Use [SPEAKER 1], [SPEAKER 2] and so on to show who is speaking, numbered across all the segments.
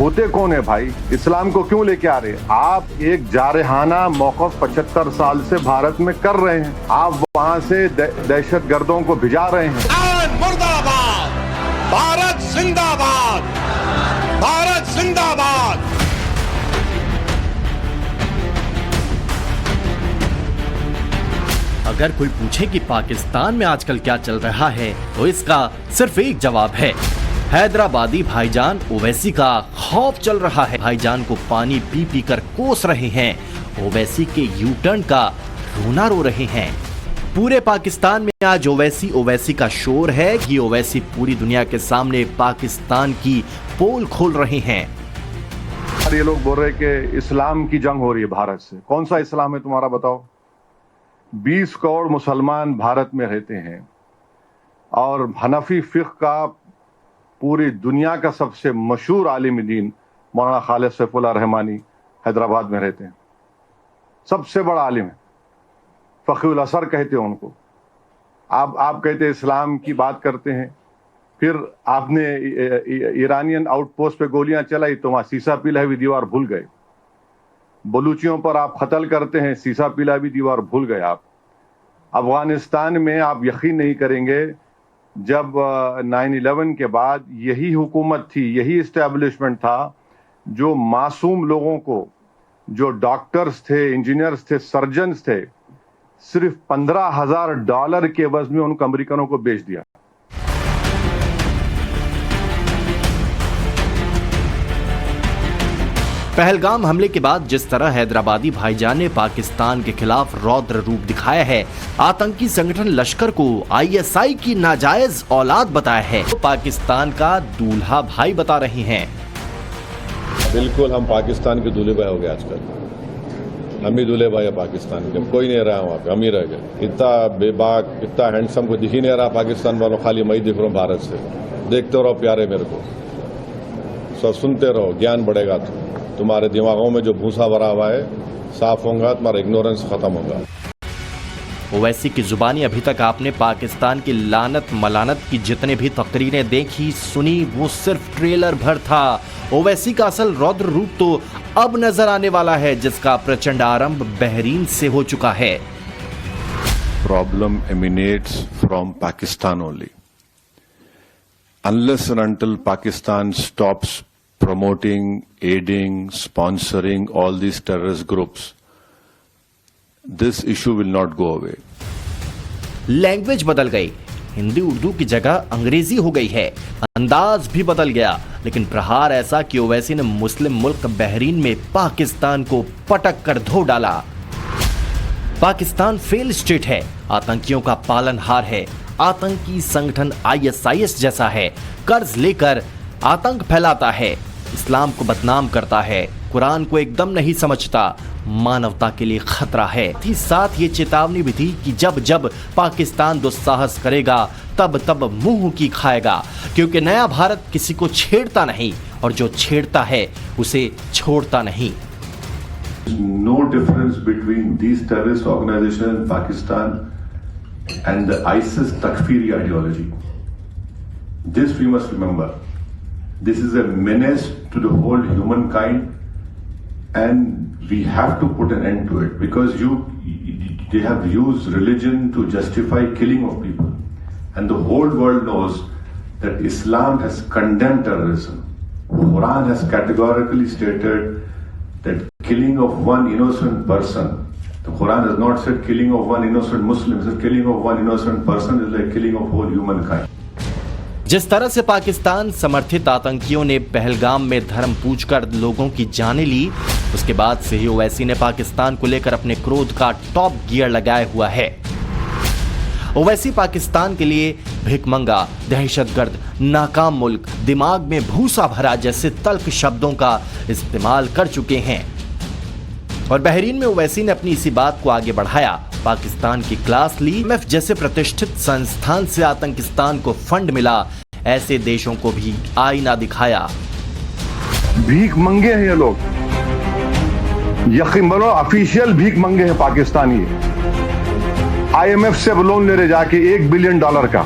[SPEAKER 1] होते कौन है भाई? इस्लाम को क्यों लेके आ रहे हैं? आप एक जारहाना मौक़िफ़ 75 साल से भारत में कर रहे हैं। आप वहां से दहशत गर्दों को भिजा रहे हैं।
[SPEAKER 2] मुर्दाबाद, भारत जिंदाबाद, भारत जिंदाबाद।
[SPEAKER 3] अगर कोई पूछे कि पाकिस्तान में आजकल क्या चल रहा है तो इसका सिर्फ एक जवाब है, हैदराबादी भाईजान ओवैसी का खौफ चल रहा है। भाईजान को पानी पी पी कर कोस रहे हैं, ओवैसी के यू टर्न का रोना रो रहे हैं। पूरे पाकिस्तान में आज ओवैसी का शोर है कि ओवैसी पूरी दुनिया के सामने पाकिस्तान की पोल खोल रहे हैं।
[SPEAKER 1] ये लोग बोल रहे कि इस्लाम की जंग हो रही है भारत से। कौन सा इस्लाम है तुम्हारा, बताओ? 20 करोड़ मुसलमान भारत में रहते हैं और हनफी फिक़्ह का पूरी दुनिया का सबसे मशहूर आलिम दीन मौलाना खालिद सैफुल्लाह रहमानी हैदराबाद में रहते हैं। सबसे बड़ा आलिम है, फ़क़ीहुल असर कहते हैं उनको। आप कहते हैं इस्लाम की बात करते हैं, फिर आपने ईरानियन आउटपोस्ट पे गोलियां चलाई तो वहाँ सीसा पिला हुई दीवार भूल गए। बलूचियों पर आप कत्ल करते हैं, सीसा पिला भी दीवार भूल गए आप। अफगानिस्तान में आप यकीन नहीं करेंगे, जब 9/11 के बाद यही हुकूमत थी, यही इस्टेब्लिशमेंट था जो मासूम लोगों को, जो डॉक्टर्स थे, इंजीनियर्स थे, सर्जन्स थे, सिर्फ $15,000 के एवज में उनको अमेरिकनों को बेच दिया।
[SPEAKER 3] पहलगाम हमले के बाद जिस तरह हैदराबादी भाईजान ने पाकिस्तान के खिलाफ रौद्र रूप दिखाया है, आतंकी संगठन लश्कर को ISI की नाजायज औलाद बताया है, तो पाकिस्तान का दूल्हा भाई बता रहे हैं।
[SPEAKER 4] बिल्कुल हम पाकिस्तान के दूल्हे भाई हो गए आजकल। हम ही दूल्हे भाई है पाकिस्तान के, कोई नहीं रहा वहाँ पे, हम ही रह गए। इतना बेबाक, इतना हैंडसम को दिख ही नहीं रहा पाकिस्तान वालों, खाली मैं ही दिख रहा हूँ भारत से। देखते रहो प्यारे मेरे को, सब सुनते रहो, ज्ञान बढ़ेगा। तुम्हारे दिमागों में जो भूसा भरा हुआ है साफ होगा, तुम्हारा इग्नोरेंस खत्म होगा।
[SPEAKER 3] ओवैसी की जुबानी अभी तक आपने पाकिस्तान की लानत मलानत की जितने भी तकरीरें देखी सुनी, वो सिर्फ ट्रेलर भर था। ओवैसी का असल रौद्र रूप तो अब नजर आने वाला है, जिसका प्रचंड आरंभ बहरीन से हो चुका है।
[SPEAKER 5] Problem emanates from Pakistan only. Unless and until Pakistan stops promoting, aiding, sponsoring all these terrorist groups, this issue will not go away.
[SPEAKER 3] Language बदल गई, हिंदी उर्दू की जगह अंग्रेजी हो गई है, अंदाज भी बदल गया, लेकिन प्रहार ऐसा कि ओवैसी ने मुस्लिम मुल्क बहरीन में पाकिस्तान को पटक कर धो डाला। पाकिस्तान फेल स्टेट है, आतंकियों का पालनहार है, आतंकी संगठन ISIS जैसा है, कर्ज लेकर आतंक फैलाता है, इस्लाम को बदनाम करता है, कुरान को एकदम नहीं समझता, मानवता के लिए खतरा है। साथ ये चेतावनी भी थी कि जब जब पाकिस्तान दुस्साहस करेगा तब तब मुंह की खाएगा, क्योंकि नया भारत किसी को छेड़ता नहीं और जो छेड़ता है उसे छोड़ता नहीं।
[SPEAKER 6] No difference between these terrorist organizations in Pakistan and the ISIS Takfiri ideology. This we must remember. This is a menace to the whole humankind, and we have to put an end to it, because they have used religion to justify killing of people, and the whole world knows that Islam has condemned terrorism. Quran has categorically stated that killing of one innocent person, the Quran has not said killing of one innocent Muslim, it said killing of one innocent person is like killing of whole humankind.
[SPEAKER 3] जिस तरह से पाकिस्तान समर्थित आतंकियों ने पहलगाम में धर्म पूछकर लोगों की जानें ली, उसके बाद से ही ओवैसी ने पाकिस्तान को लेकर अपने क्रोध का टॉप गियर लगाया हुआ है। ओवैसी पाकिस्तान के लिए भिखमंगा, दहशतगर्द, नाकाम मुल्क, दिमाग में भूसा भरा जैसे तल्ख शब्दों का इस्तेमाल कर चुके हैं। और बहरीन में ओवैसी ने अपनी इसी बात को आगे बढ़ाया। पाकिस्तान की क्लास ली, IMF जैसे प्रतिष्ठित संस्थान से आतंकिस्तान को फंड मिला, ऐसे देशों को भी आईना दिखाया।
[SPEAKER 1] भीख मंगे हैं ये लोग, यकीन मानो ऑफिशियल भीख मंगे हैं पाकिस्तानी। IMF से लोन ले रहे जाके $1 बिलियन का।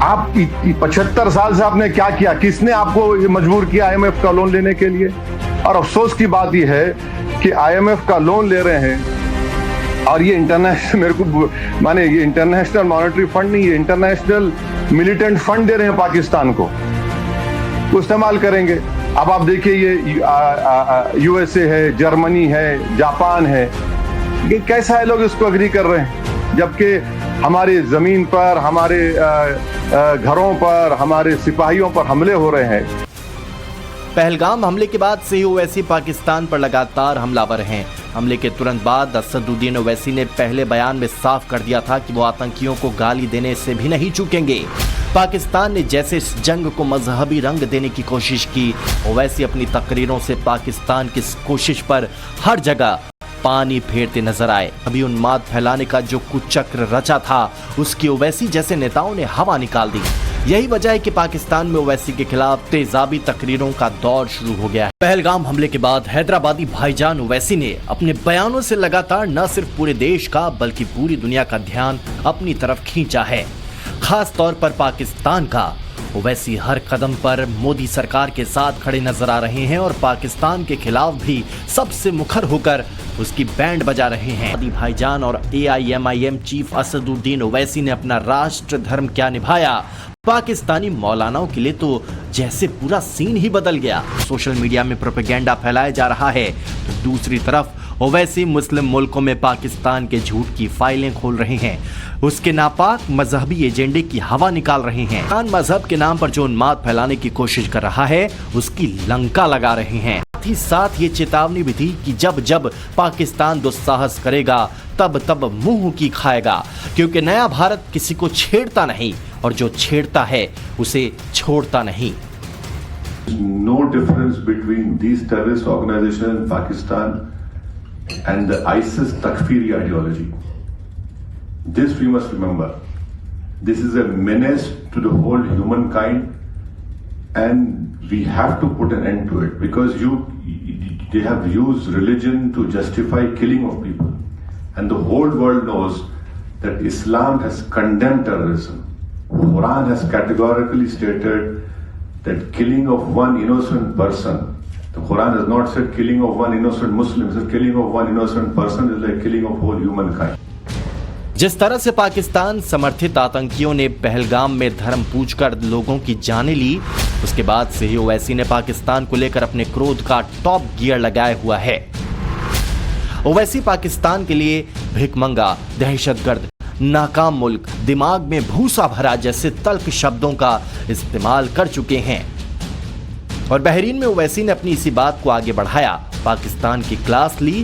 [SPEAKER 1] आप 75 साल से आपने क्या किया? किसने आपको ये मजबूर किया IMF का लोन लेने के लिए? और अफसोस की बात यह है कि IMF का लोन ले रहे हैं और ये इंटरनेशनल ये इंटरनेशनल मॉनेटरी फंड नहीं, ये इंटरनेशनल मिलिटेंट फंड दे रहे हैं पाकिस्तान को, वो इस्तेमाल करेंगे। अब आप देखिए ये USA है, जर्मनी है, जापान है, ये कैसा है लोग इसको अग्री कर रहे हैं, जबकि हमारी जमीन पर, हमारे घरों पर, हमारे सिपाहियों पर हमले हो रहे हैं।
[SPEAKER 3] पहलगाम हमले के बाद से ही ओवैसी पाकिस्तान पर लगातार हमलावर हैं। हमले के तुरंत बाद असदुद्दीन ओवैसी ने पहले बयान में साफ कर दिया था कि वो आतंकियों को गाली देने से भी नहीं चूकेंगे। पाकिस्तान ने जैसे इस जंग को मजहबी रंग देने की कोशिश की, ओवैसी अपनी तकरीरों से पाकिस्तान की इस कोशिश पर हर जगह पानी फेरते नजर आए। अभी उन्माद फैलाने का जो कुचक्र रचा था, उसकी ओवैसी जैसे नेताओं ने हवा निकाल दी। यही वजह है कि पाकिस्तान में ओवैसी के खिलाफ तेजाबी तकरीरों का दौर शुरू हो गया है। पहलगाम हमले के बाद हैदराबादी भाईजान ओवैसी ने अपने बयानों से लगातार न सिर्फ पूरे देश का बल्कि पूरी दुनिया का ध्यान अपनी तरफ खींचा है, खास तौर पर पाकिस्तान का। ओवैसी हर कदम पर मोदी सरकार के साथ खड़े नजर आ रहे हैं और पाकिस्तान के खिलाफ भी सबसे मुखर होकर उसकी बैंड बजा रहे हैं। आदि भाईजान और AIMIM चीफ असदुद्दीन ओवैसी ने अपना राष्ट्र धर्म क्या निभाया, पाकिस्तानी मौलानाओं के लिए तो जैसे पूरा सीन ही बदल गया। सोशल मीडिया में प्रोपेगेंडा फैलाया जा रहा है, तो दूसरी तरफ ओवैसी मुस्लिम मुल्कों में पाकिस्तान के झूठ की फाइलें खोल रहे हैं, उसके नापाक मजहबी एजेंडे की हवा निकाल रहे हैं। खान मजहब के नाम पर जो उन्माद फैलाने की कोशिश कर रहा है, उसकी लंका लगा रहे हैं। साथ ही साथ ये चेतावनी भी दी कि जब जब पाकिस्तान दुस्साहस करेगा तब तब मुंह की खाएगा, क्योंकि नया भारत किसी को छेड़ता नहीं और जो छेड़ता है उसे छोड़ता नहीं।
[SPEAKER 6] No difference between these terrorist organizations in Pakistan and the ISIS Takfiri ideology. This we must remember. This is a menace to the whole humankind and we have to put an end to it because they have used religion to justify killing of people. And the whole world knows that Islam has condemned terrorism. Quran has categorically stated that killing of one innocent person, the Quran has not said killing of one innocent Muslim, it says killing of one innocent person is like killing of whole humankind.
[SPEAKER 3] जिस तरह से पाकिस्तान समर्थित आतंकियों ने पहलगाम में धर्म पूछकर लोगों की जानें ली, उसके बाद से ही ओवैसी ने पाकिस्तान को लेकर अपने क्रोध का टॉप गियर लगाया हुआ है। ओवैसी पाकिस्तान के लिए भिखमंगा, दहशतगर्द, नाकाम मुल्क, दिमाग में भूसा भरा जैसे तल्ख शब्दों का इस्तेमाल कर चुके हैं और बहरीन में ओवैसी ने अपनी इसी बात को आगे बढ़ाया, पाकिस्तान की क्लास ली